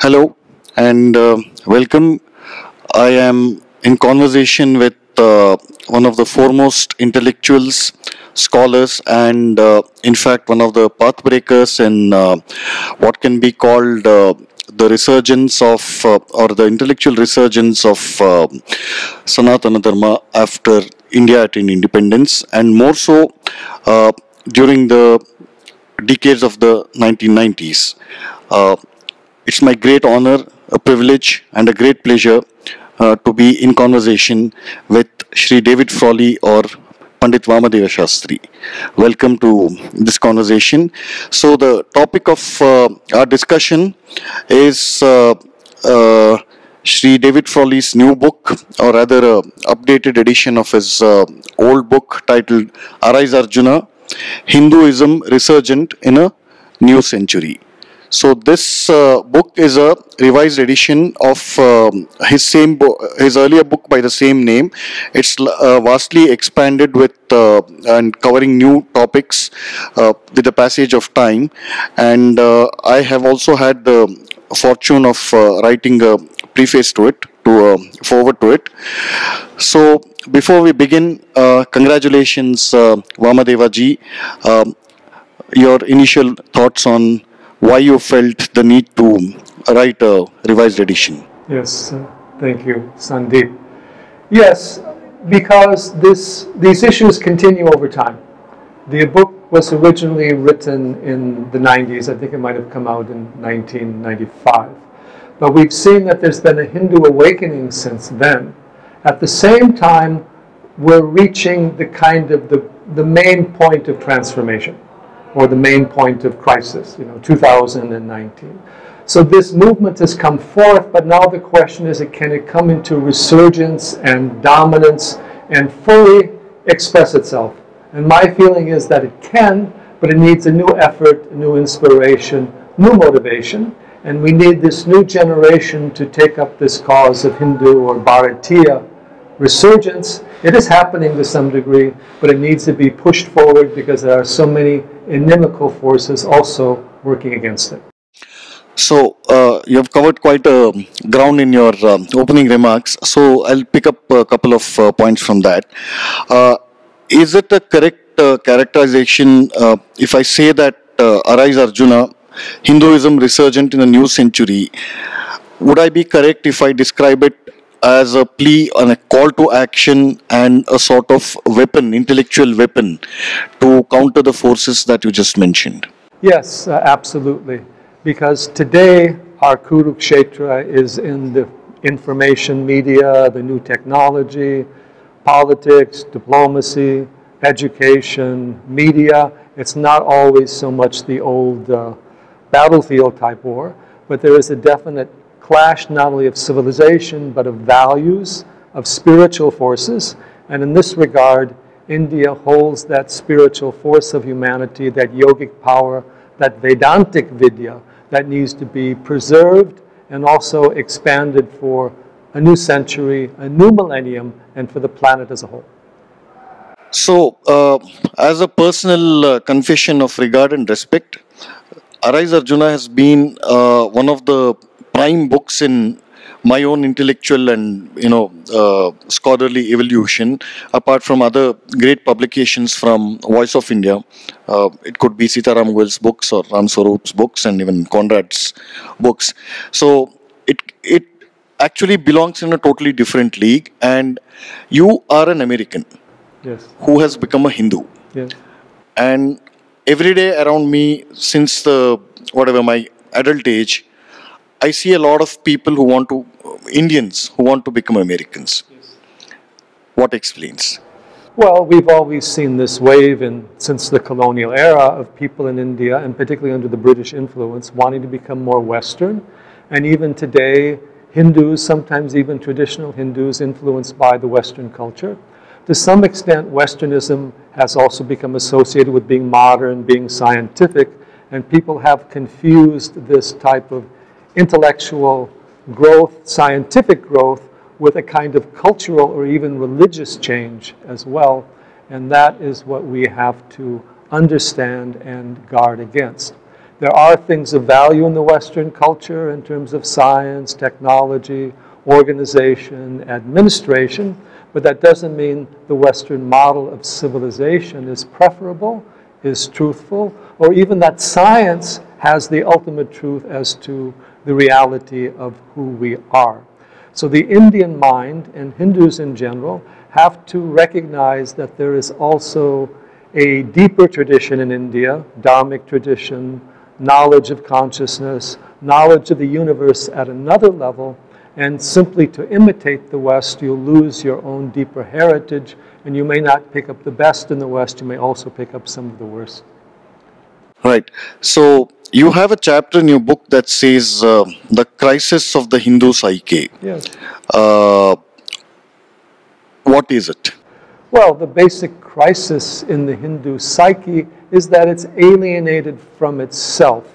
Hello and welcome. I am in conversation with one of the foremost intellectuals, scholars, and in fact, one of the pathbreakers in what can be called the resurgence of or the intellectual resurgence of Sanatana Dharma after India attained independence, and more so during the decades of the 1990s. Uh, it's my great honor, a privilege, and a great pleasure to be in conversation with Shri David Frawley or Pandit Vamdev Shastri. Welcome to this conversation. So the topic of our discussion is Shri David Frawley's new book, or rather updated edition of his old book titled Arise Arjuna, Hinduism Resurgent in a New Century. So this book is a revised edition of his earlier book by the same name. It's vastly expanded with and covering new topics with the passage of time. And I have also had the fortune of writing a preface to it, to forward to it. So before we begin, congratulations, Vamadeva ji. Your initial thoughts on why you felt the need to write a revised edition. Yes, thank you, Sandeep. Yes, because these issues continue over time. The book was originally written in the 90s. I think it might have come out in 1995. But we've seen that there's been a Hindu awakening since then. At the same time, we're reaching the kind of the main point of transformation, or the main point of crisis, 2019. So this movement has come forth, but now the question is, can it come into resurgence and dominance and fully express itself? And my feeling is that it can, but it needs a new effort, a new inspiration, new motivation, and we need this new generation to take up this cause of Hindu or Bharatiya resurgence. It is happening to some degree, but it needs to be pushed forward because there are so many inimical forces also working against it. So you have covered quite a ground in your opening remarks. So I'll pick up a couple of points from that. Is it a correct characterization if I say that Arise Arjuna, Hinduism resurgent in the new century? Would I be correct if I describe it as a plea and a call to action and a sort of weapon, intellectual weapon, to counter the forces that you just mentioned? Yes, absolutely. Because today our Kurukshetra is in the information media, the new technology, politics, diplomacy, education, media. It's not always so much the old battlefield type war, but there is a definite clash not only of civilization, but of values, of spiritual forces. And in this regard, India holds that spiritual force of humanity, that yogic power, that Vedantic Vidya that needs to be preserved and also expanded for a new century, a new millennium, and for the planet as a whole. So, as a personal confession of regard and respect, Arise Arjuna has been one of the prime books in my own intellectual and scholarly evolution, apart from other great publications from Voice of India. It could be Sitaram Goel's books or Ram Swarup's books and even Conrad's books. So it actually belongs in a totally different league, and you are an American. Yes. Who has become a Hindu. Yes. And every day around me, since my adult age, I see a lot of people Indians who want to become Americans. Yes. What explains? Well, we've always seen this wave since the colonial era of people in India, and particularly under the British influence, wanting to become more Western. And even today, Hindus, sometimes even traditional Hindus, influenced by the Western culture. To some extent, Westernism has also become associated with being modern, being scientific, and people have confused this type of intellectual growth, scientific growth, with a kind of cultural or even religious change as well. And that is what we have to understand and guard against. There are things of value in the Western culture in terms of science, technology, organization, administration, but that doesn't mean the Western model of civilization is preferable, is truthful, or even that science has the ultimate truth as to the reality of who we are. So the Indian mind, and Hindus in general, have to recognize that there is also a deeper tradition in India, dharmic tradition, knowledge of consciousness, knowledge of the universe at another level, and simply to imitate the West, you'll lose your own deeper heritage, and you may not pick up the best in the West, you may also pick up some of the worst. Right. So you have a chapter in your book that says the crisis of the Hindu psyche. Yes. What is it? Well, the basic crisis in the Hindu psyche is that it's alienated from itself.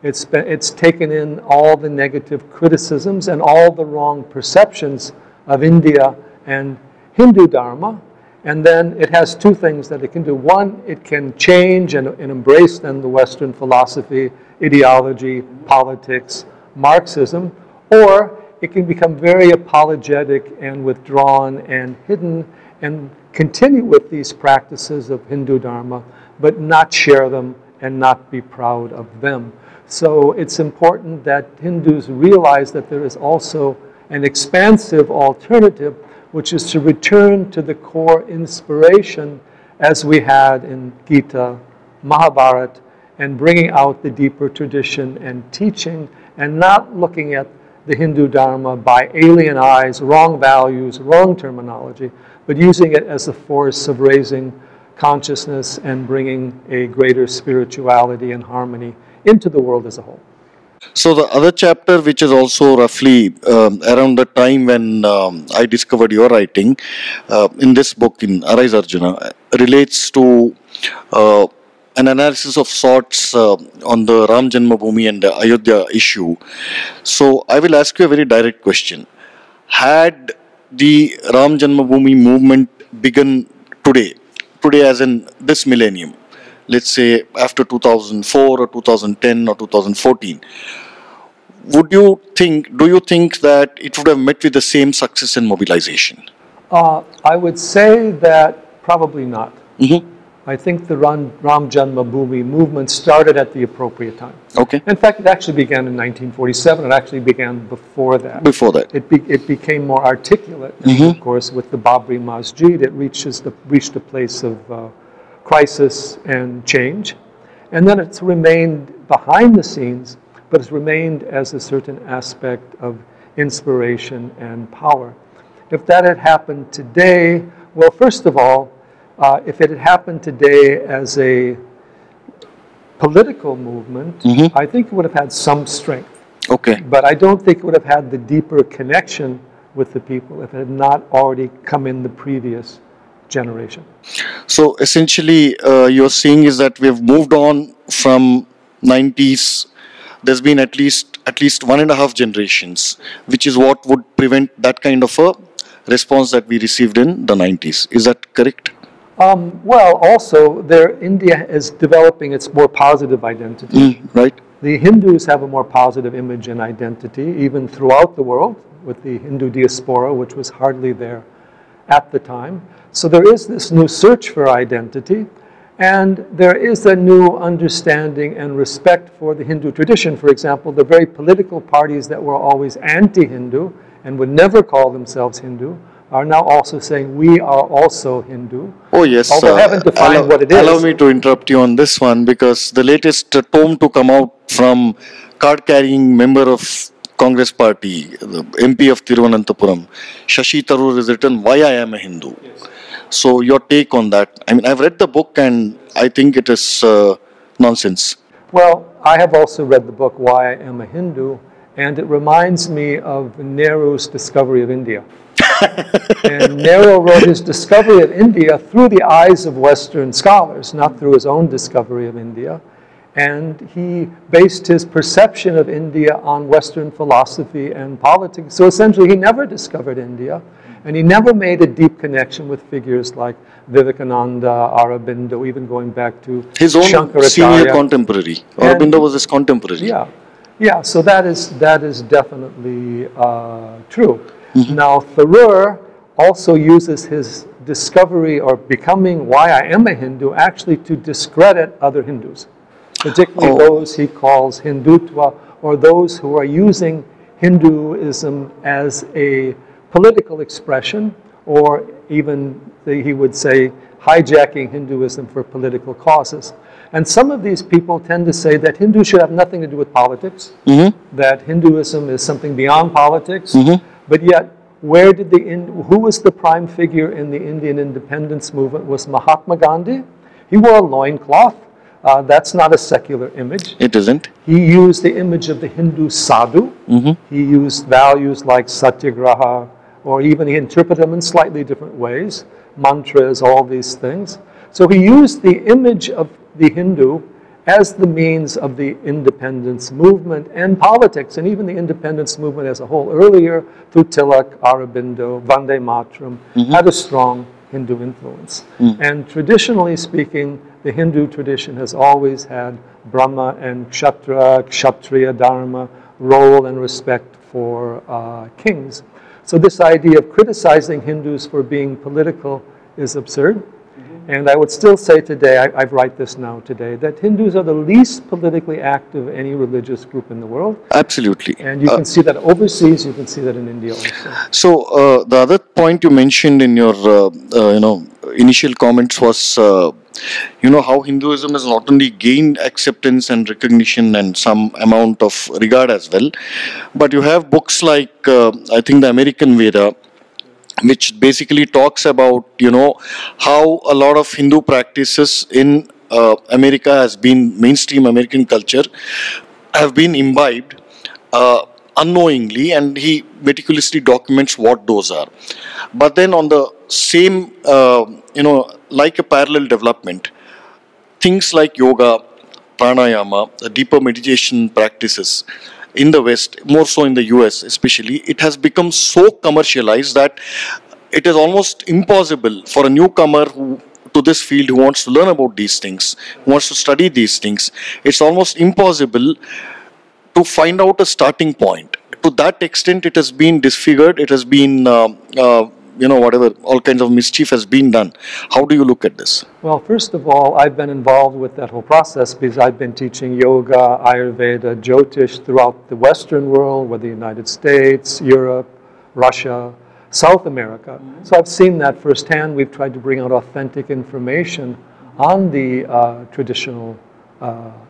It's taken in all the negative criticisms and all the wrong perceptions of India and Hindu Dharma. And then it has two things that it can do. One, it can change and embrace then the Western philosophy, ideology, politics, Marxism, or it can become very apologetic and withdrawn and hidden and continue with these practices of Hindu Dharma, but not share them and not be proud of them. So it's important that Hindus realize that there is also an expansive alternative, which is to return to the core inspiration as we had in Gita, Mahabharata, and bringing out the deeper tradition and teaching, and not looking at the Hindu Dharma by alien eyes, wrong values, wrong terminology, but using it as a force of raising consciousness and bringing a greater spirituality and harmony into the world as a whole. So the other chapter, which is also roughly around the time when I discovered your writing in this book, in Arise Arjuna, relates to an analysis of sorts on the Ram Janmabhoomi and the Ayodhya issue. So I will ask you a very direct question. Had the Ram Janmabhoomi movement begun today as in this millennium, let's say after 2004 or 2010 or 2014, do you think that it would have met with the same success and mobilization? I would say that probably not. Mm-hmm. I think the Ram Janmabhoomi movement started at the appropriate time. Okay. In fact, it actually began in 1947. It actually began before that. Before that. It became more articulate, Mm-hmm. of course, with the Babri Masjid. It reached a place of crisis and change. And then it's remained behind the scenes, but it's remained as a certain aspect of inspiration and power. If that had happened today, well, first of all, if it had happened today as a political movement, Mm-hmm. I think it would have had some strength. Okay. But I don't think it would have had the deeper connection with the people if it had not already come in the previous generation. So essentially, you're saying is that we've moved on from 90s. There's been at least 1.5 generations, which is what would prevent that kind of a response that we received in the 90s. Is that correct? Well, also, India is developing its more positive identity. Right. The Hindus have a more positive image and identity, even throughout the world, with the Hindu diaspora, which was hardly there at the time. So there is this new search for identity, and there is a new understanding and respect for the Hindu tradition. For example, the very political parties that were always anti-Hindu and would never call themselves Hindu are now also saying we are also Hindu. Oh yes. Although I haven't defined what it is. Allow me to interrupt you on this one, because the latest tome to come out from card-carrying member of Congress Party, the MP of Thiruvananthapuram, Shashi Tharoor, is written, "Why I am a Hindu." Yes. So your take on that? I mean, I've read the book and I think it is nonsense. Well, I have also read the book Why I Am a Hindu, and it reminds me of Nehru's discovery of India. And Nehru wrote his discovery of India through the eyes of Western scholars, not through his own discovery of India. And he based his perception of India on Western philosophy and politics. So essentially, he never discovered India, and he never made a deep connection with figures like Vivekananda, Aurobindo, even going back to his own Shankaracharya. senior contemporary. Aurobindo was his contemporary. Yeah, yeah. So that is definitely true. Now Thoreau also uses his discovery or becoming why I am a Hindu actually to discredit other Hindus, particularly those he calls Hindutva, or those who are using Hinduism as a political expression, or even, he would say, hijacking Hinduism for political causes. And some of these people tend to say that Hindus should have nothing to do with politics, that Hinduism is something beyond politics, but yet who was the prime figure in the Indian independence movement was Mahatma Gandhi. He wore a loincloth. That's not a secular image. It isn't. He used the image of the Hindu sadhu. He used values like satyagraha, or even he interpreted them in slightly different ways, mantras, all these things. So he used the image of the Hindu as the means of the independence movement and politics, and even the independence movement as a whole. Earlier, through Tilak, Aurobindo, Vande Mataram, had a strong Hindu influence. And traditionally speaking, the Hindu tradition has always had Brahma and Kshatriya Dharma, role and respect for kings. So this idea of criticizing Hindus for being political is absurd. And I would still say today, I write this now today, that Hindus are the least politically active of any religious group in the world. Absolutely. And you can see that overseas, you can see that in India also. So the other point you mentioned in your initial comments was how Hinduism has not only gained acceptance and recognition and some amount of regard as well, but you have books like I think the American Veda, which basically talks about how a lot of Hindu practices in America has been mainstream American culture have been imbibed unknowingly, and he meticulously documents what those are. But then on the same like a parallel development, things like yoga, pranayama, the deeper meditation practices in the West, more so in the US especially, it has become so commercialized that it is almost impossible for a newcomer to this field who wants to learn about these things, who wants to study these things. It's almost impossible to find out a starting point. To that extent, it has been disfigured. It has been, whatever, all kinds of mischief has been done. How do you look at this? Well, first of all, I've been involved with that whole process because I've been teaching yoga, Ayurveda, Jyotish throughout the Western world, whether the United States, Europe, Russia, South America. So I've seen that firsthand. We've tried to bring out authentic information on the traditional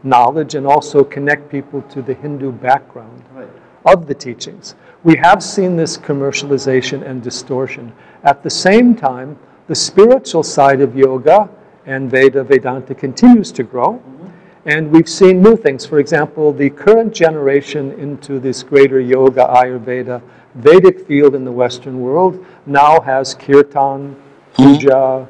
knowledge and also connect people to the Hindu background of the teachings. We have seen this commercialization and distortion. At the same time, the spiritual side of yoga and Vedanta continues to grow. And we've seen new things. For example, the current generation into this greater yoga, Ayurveda, Vedic field in the Western world now has kirtan, puja,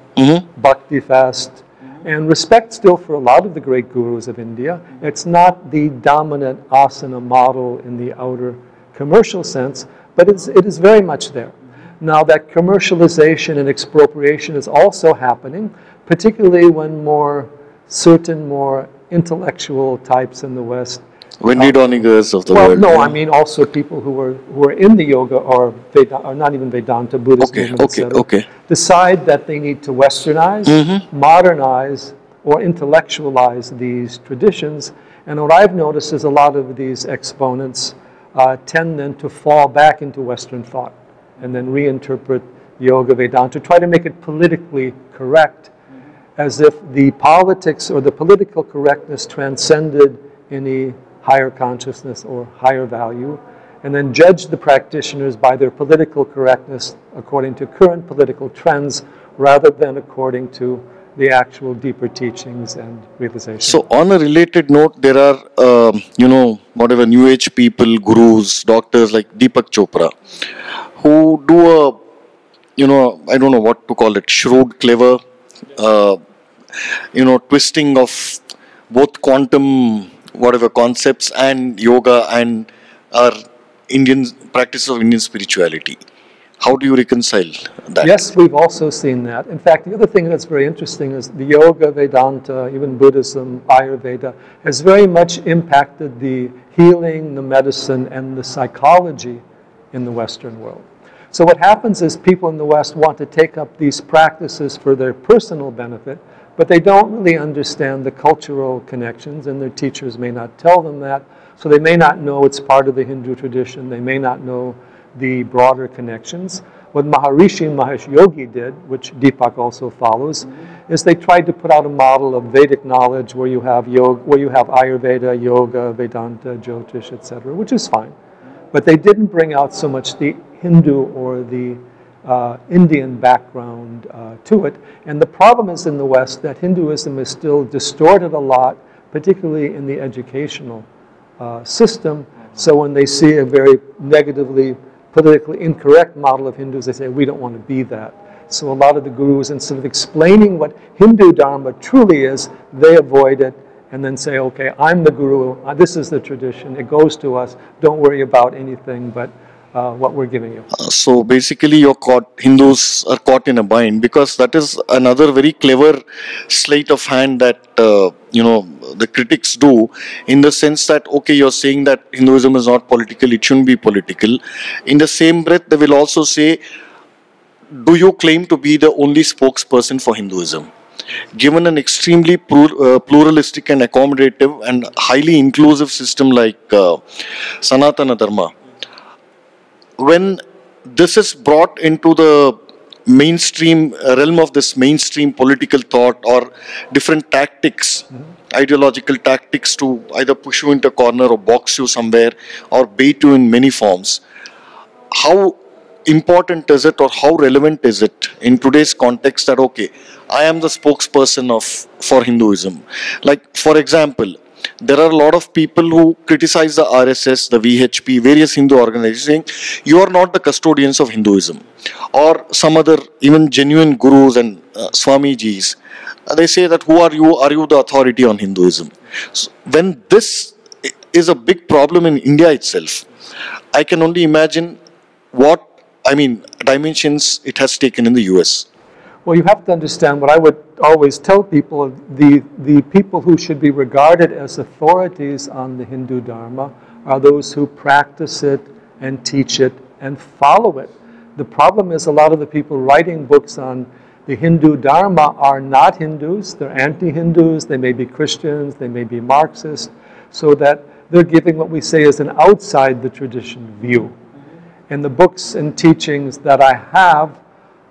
bhakti fast, and respect still for a lot of the great gurus of India. It's not the dominant asana model in the outer commercial sense, but it is very much there. Now that commercialization and expropriation is also happening, particularly when more intellectual types in the West. Wendy Donigers of the world. No, I mean also people who are in the yoga or not even Vedanta, Buddhist movement, etc., decide that they need to westernize, modernize, or intellectualize these traditions. And what I've noticed is a lot of these exponents tend then to fall back into Western thought and then reinterpret yoga, Vedanta, try to make it politically correct, as if the politics or the political correctness transcended any higher consciousness or higher value, and then judge the practitioners by their political correctness according to current political trends rather than according to the actual deeper teachings and realizations. So on a related note, there are, whatever New Age people, gurus, doctors like Deepak Chopra, who do I don't know what to call it, shrewd, clever, twisting of both quantum, whatever concepts, and yoga and our Indian practice of Indian spirituality. How do you reconcile that? Yes, we've also seen that. In fact, the other thing that's very interesting is the yoga, Vedanta, even Buddhism, Ayurveda, has very much impacted the healing, the medicine, and the psychology in the Western world. So what happens is people in the West want to take up these practices for their personal benefit, but they don't really understand the cultural connections, and their teachers may not tell them that. So they may not know it's part of the Hindu tradition. They may not know the broader connections. What Maharishi and Mahesh Yogi did, which Deepak also follows, is they tried to put out a model of Vedic knowledge where you have yoga, where you have Ayurveda, Yoga, Vedanta, Jyotish, etc., which is fine. But they didn't bring out so much the Hindu or the Indian background to it. And the problem is in the West that Hinduism is still distorted a lot, particularly in the educational system. So when they see a very negatively, politically incorrect model of Hindus, they say, we don't want to be that. So a lot of the gurus, instead of explaining what Hindu Dharma truly is, they avoid it and then say, okay, I'm the guru, this is the tradition, it goes to us, don't worry about anything but what we're giving you. So basically Hindus are caught in a bind, because that is another very clever sleight of hand that, the critics do, in the sense that, okay, you're saying that Hinduism is not political, it shouldn't be political. In the same breath, they will also say, do you claim to be the only spokesperson for Hinduism? Given an extremely pluralistic and accommodative and highly inclusive system like Sanatana Dharma, when this is brought into the mainstream realm of this mainstream political thought, or different tactics, ideological tactics to either push you into a corner or box you somewhere or bait you in many forms, how important is it, or how relevant is it in today's context that, okay, I am the spokesperson for Hinduism? Like, for example, there are a lot of people who criticize the RSS, the VHP, various Hindu organizations, saying you are not the custodians of Hinduism. Or some other, even genuine gurus and Swamijis, they say that, who are you? Are you the authority on Hinduism? So when this is a big problem in India itself, I can only imagine dimensions it has taken in the US. Well, you have to understand what I would always tell people, the people who should be regarded as authorities on the Hindu Dharma are those who practice it and teach it and follow it. The problem is a lot of the people writing books on the Hindu Dharma are not Hindus, they're anti-Hindus, they may be Christians, they may be Marxists, so that they're giving what we say is an outside the tradition view. In the books and teachings that I have,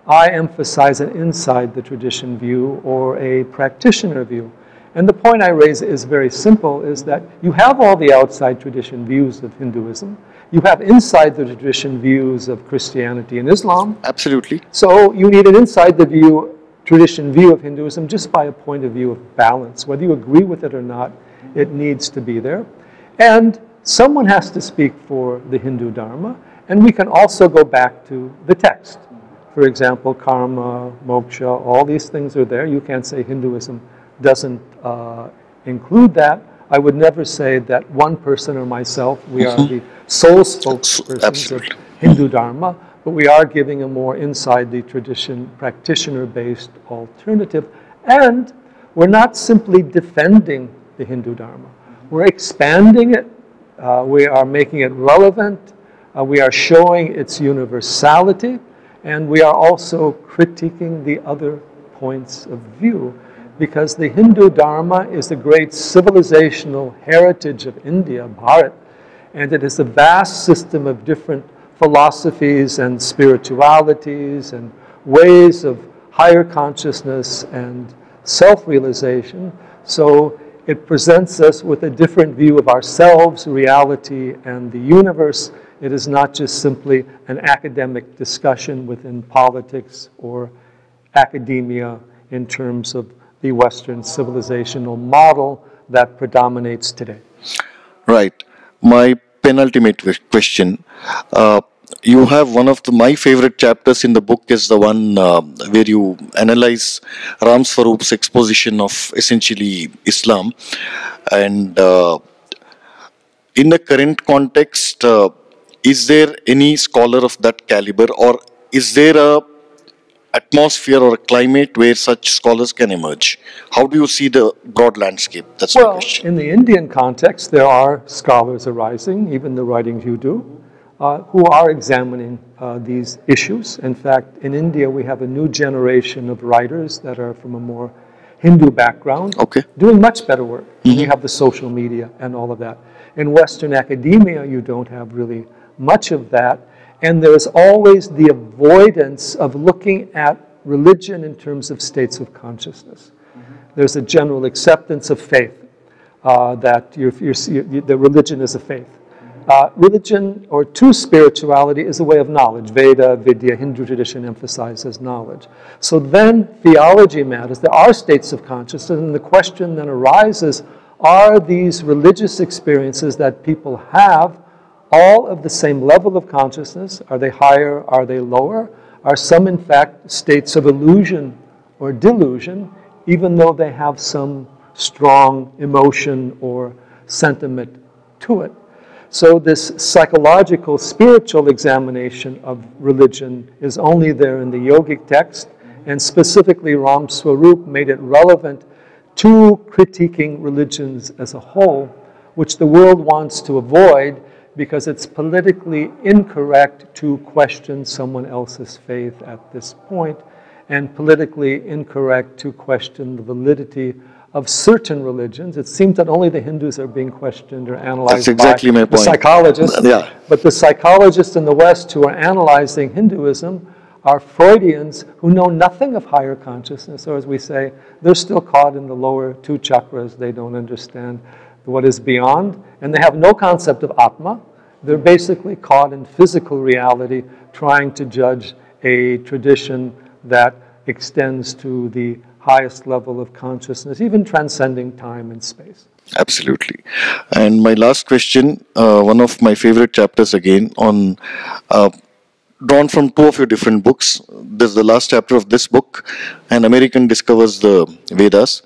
I emphasize an inside the tradition view or a practitioner view. And the point I raise is very simple, is that you have all the outside tradition views of Hinduism. You have inside the tradition views of Christianity and Islam. Absolutely. So you need an inside the tradition view of Hinduism just by a point of view of balance. Whether you agree with it or not, it needs to be there. And someone has to speak for the Hindu Dharma. And we can also go back to the text. For example, karma, moksha, all these things are there. You can't say Hinduism doesn't include that. I would never say that one person or myself, we are the sole spokespersons of Hindu Dharma, but we are giving a more inside the tradition, practitioner-based alternative. And we're not simply defending the Hindu Dharma. We're expanding it. We are making it relevant. We are showing its universality, and we are also critiquing the other points of view, because the Hindu Dharma is the great civilizational heritage of India, Bharat, and it is a vast system of different philosophies and spiritualities and ways of higher consciousness and self-realization. So it presents us with a different view of ourselves, reality, and the universe. It is not just simply an academic discussion within politics or academia in terms of the Western civilizational model that predominates today. Right. My penultimate question. you have one of my favorite chapters in the book is the one where you analyze Ram Swaroop's exposition of essentially Islam. And in the current context, is there any scholar of that caliber, or is there a atmosphere or a climate where such scholars can emerge? How do you see the broad landscape? That's my Well, question. in the Indian context, there are scholars arising, even the writings you do, who are examining these issues. In fact, in India, we have a new generation of writers that are from a more Hindu background, Okay. doing much better work. We have the social media and all of that. In Western academia, you don't have really much of that. And there's always the avoidance of looking at religion in terms of states of consciousness. There's a general acceptance of faith, that the religion is a faith. Religion, or true spirituality, is a way of knowledge. Veda, Vidya, Hindu tradition emphasizes knowledge. So then theology matters. There are states of consciousness, and the question then arises, are these religious experiences that people have all of the same level of consciousness? Are they higher? Are they lower? Are some, in fact, states of illusion or delusion, even though they have some strong emotion or sentiment to it? So this psychological, spiritual examination of religion is only there in the yogic text, and specifically Ram Swaroop made it relevant to critiquing religions as a whole, which the world wants to avoid because it's politically incorrect to question someone else's faith at this point, and politically incorrect to question the validity of certain religions. It seems that only the Hindus are being questioned or analyzed. That's exactly my the point. Psychologists. Yeah. But the psychologists in the West who are analyzing Hinduism are Freudians who know nothing of higher consciousness, or as we say, they're still caught in the lower two chakras. They don't understand what is beyond, and they have no concept of Atma. They're basically caught in physical reality, trying to judge a tradition that extends to the highest level of consciousness, even transcending time and space. Absolutely. And my last question, one of my favorite chapters again, on drawn from two of your different books. This is the last chapter of this book, An American Discovers the Vedas,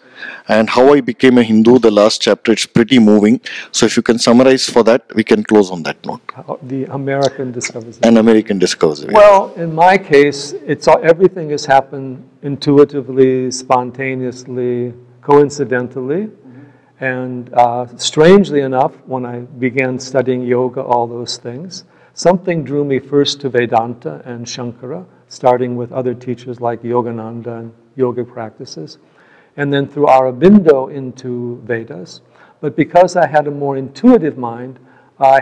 and How I Became a Hindu, the last chapter. It's pretty moving. So if you can summarize for that, we can close on that note. The American discovers the An American Discovers the Vedas. Well, in my case, everything has happened intuitively, spontaneously, coincidentally. And strangely enough, when I began studying yoga, all those things, something drew me first to Vedanta and Shankara, starting with other teachers like Yogananda and yoga practices, and then through Aurobindo into Vedas. But because I had a more intuitive mind, I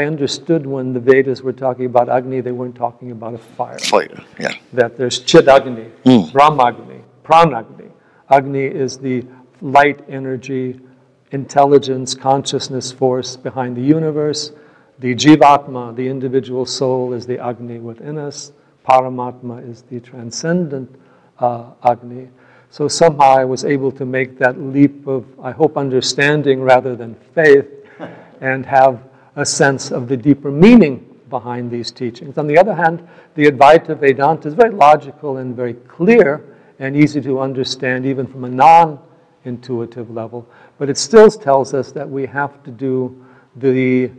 understood when the Vedas were talking about Agni, they weren't talking about a fire. Fire, yeah. That there's Chidagni, Brahmagni, Pranagni. Agni is the light energy, intelligence, consciousness force behind the universe. The Jivatma, the individual soul, is the Agni within us. Paramatma is the transcendent Agni. So somehow I was able to make that leap of, I hope, understanding rather than faith, and have a sense of the deeper meaning behind these teachings. On the other hand, the Advaita Vedanta is very logical and very clear and easy to understand even from a non-intuitive level. But it still tells us that we have to do the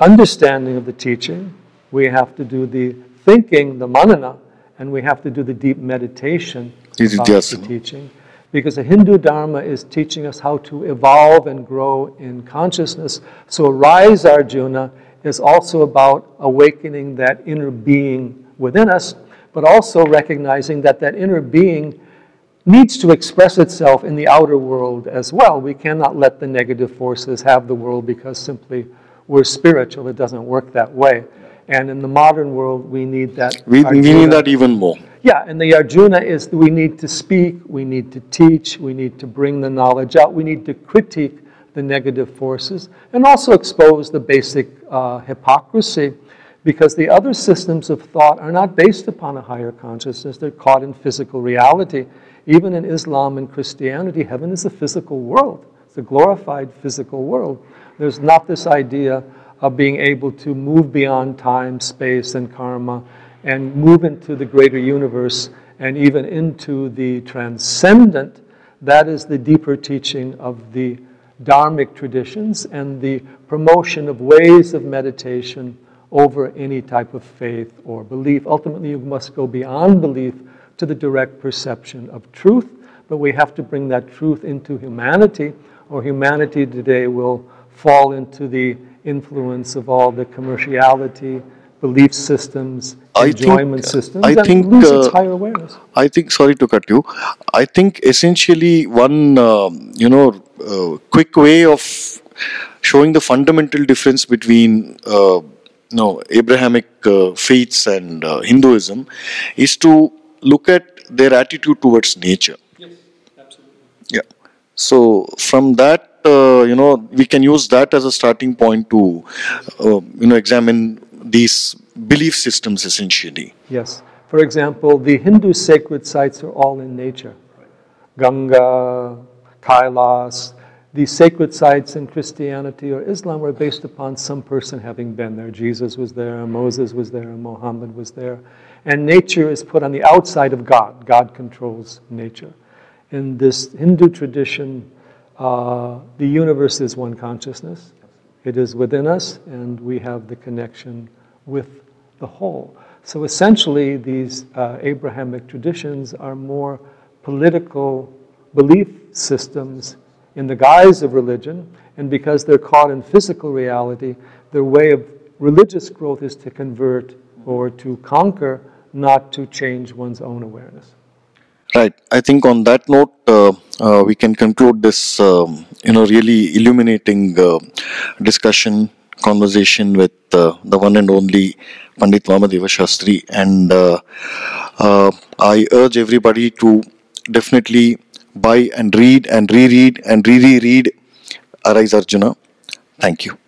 understanding of the teaching, we have to do the thinking, the manana, and we have to do the deep meditation about the teaching. Because the Hindu Dharma is teaching us how to evolve and grow in consciousness. So Rise Arjuna is also about awakening that inner being within us, but also recognizing that that inner being needs to express itself in the outer world as well. We cannot let the negative forces have the world because simply we're spiritual. It doesn't work that way. And in the modern world, we need that. We need that even more. Yeah, and the Arjuna is we need to speak, we need to teach, we need to bring the knowledge out, we need to critique the negative forces, and also expose the basic hypocrisy, because the other systems of thought are not based upon a higher consciousness. They're caught in physical reality. Even in Islam and Christianity, heaven is a physical world. It's a glorified physical world. There's not this idea of being able to move beyond time, space, and karma, and move into the greater universe and even into the transcendent. That is the deeper teaching of the Dharmic traditions and the promotion of ways of meditation over any type of faith or belief. Ultimately, you must go beyond belief to the direct perception of truth, but we have to bring that truth into humanity, or humanity today will fall into the influence of all the commerciality, belief systems, enjoyment systems, and lose its higher awareness. I think, sorry to cut you, I think essentially one, quick way of showing the fundamental difference between Abrahamic faiths and Hinduism is to look at their attitude towards nature. Yes, absolutely. Yeah. So from that, we can use that as a starting point to, examine these belief systems essentially. Yes. For example, the Hindu sacred sites are all in nature. Ganga, Kailas. These sacred sites in Christianity or Islam are based upon some person having been there. Jesus was there, Moses was there, Muhammad was there. And nature is put on the outside of God. God controls nature. In this Hindu tradition, the universe is one consciousness. It is within us, and we have the connection with the whole. So essentially, these Abrahamic traditions are more political belief systems in the guise of religion, and because they're caught in physical reality, their way of religious growth is to convert or to conquer, not to change one's own awareness. Right. I think on that note, we can conclude this, really illuminating conversation with the one and only Pandit Vamdev Shastri. And I urge everybody to definitely buy and read and reread and re-read Arise Arjuna. Thank you.